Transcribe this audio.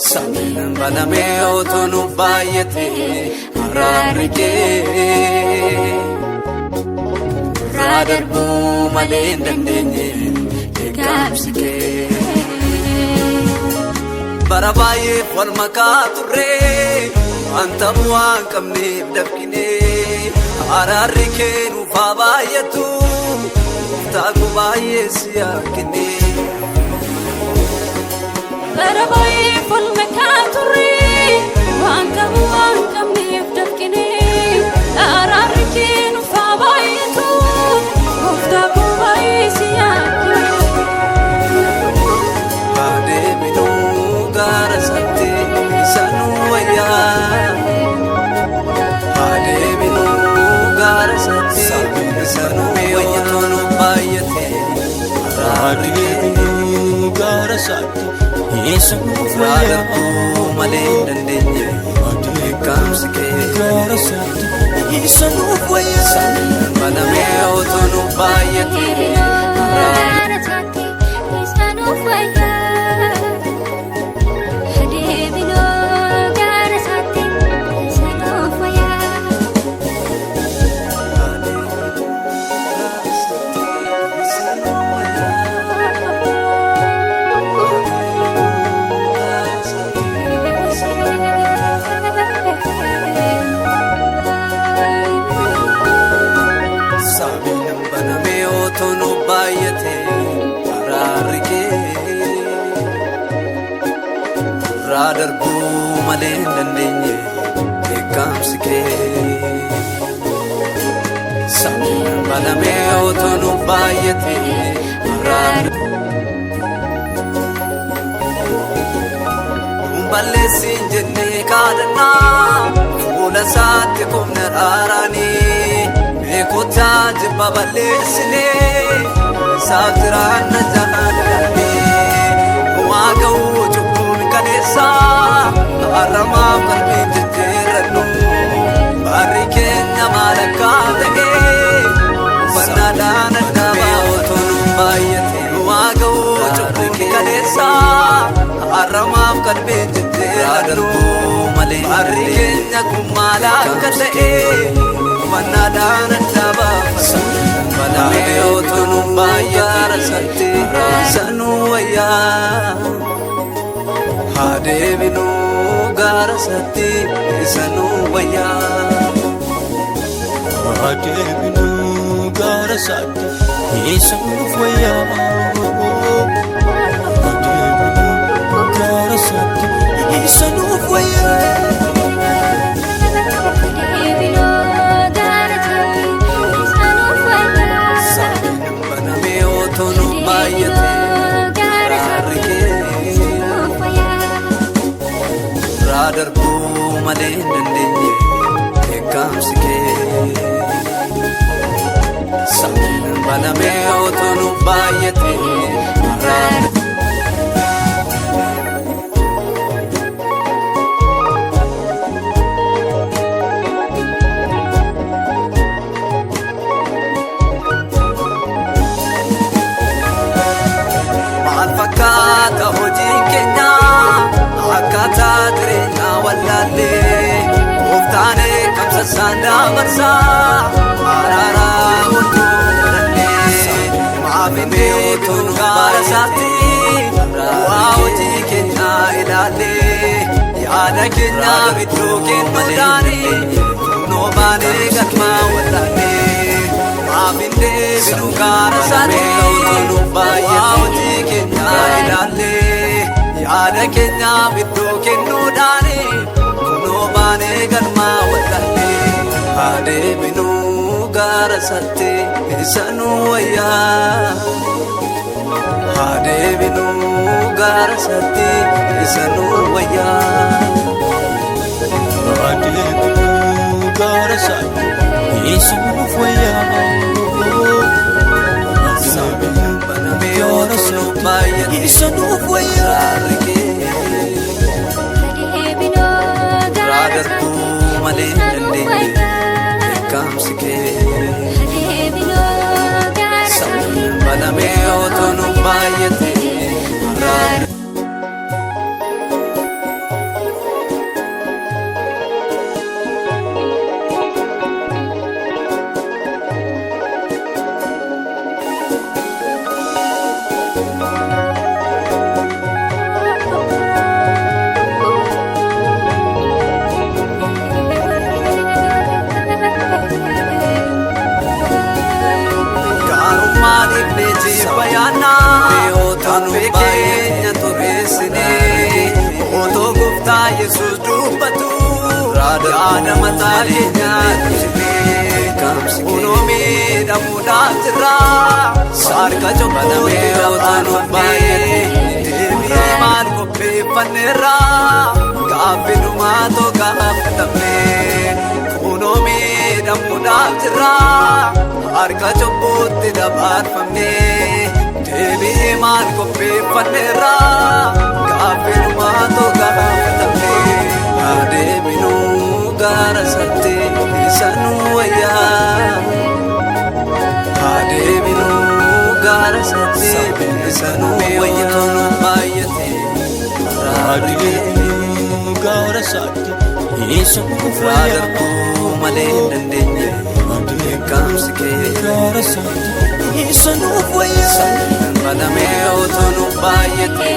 Samina baname otonu bayete ararike radarbu malen dandenye ekamsike barabaye wal makature anta buan kamne dabkine ararike nufa bayetu tagubaye siyakine barabaye wal makature anta buan kamne dabkine ararike nufa bayetu tagubaye siyakine ade binu garasate sanu waya ade binu garasate sanu waya tonu bayate ade binu garasate sanu waya male dandenye ade kamsike garasate sanu waya baname otonu bayate radarbu malen dandenye ekamsike samina baname otonu bayate umballe sinjenne kadana fula saate komna arani ekota jibaballe sine sabtirana jahadani waqau kanesa arama qalbi jijiranu barikenya malaka dage banadana daba otonu bayate waqau chukuni kanesa arama qalbi jijiranu male barikenya kumalaka dage banadana daba baname otonu bayara sante sanu waya ade binu garasate sanu waya ade binu garasate sanu waya ade binu garasate sanu waya radarbu malen dandenye ekamsike samina baname otonu bayate mal fakata hoji kenya akata direna wallale uftane kamsa sanda marsa arara mutune maafine tunu garasati waoji kenya ilale yaada kenya bitu kenudani no bane gatma wallale maafine bitu garasati tunu waoji kenya ilale yaada kenya bitu kenudani no bane gatma wallale ade binu garasate sanu waya ade binu garasate sanu waya ade binu garasate sanu waya samina baname otonu bayate sanu waya radarbu malen dandenye ekamsike samina baname otonu bayate Yesuus dubbatu yaada mataa keenyaatti beekamsi kunoo miidhamuudhaaf jirra harka cobbanamee otoo baay'ate deebi'ee maal qopheeffanneerra gaaffii dhumaatoo gaafatamne kunoo miidhamuudhaaf jirra harka cobbuutti dabarfamne deebi'ee maal qopheeffanneerra gaaffii dhumaatoo gaafatamne adeeminuu gara satti isanuu wayyaa adeeminuu gara satti isanuu wayyaa baay'ate adeeminuu gara satti isanuu wayyaa darbuu malee hin dandeenye beekamsi kee gara satti isanuu wayyaa banamee otoo nu baay'ate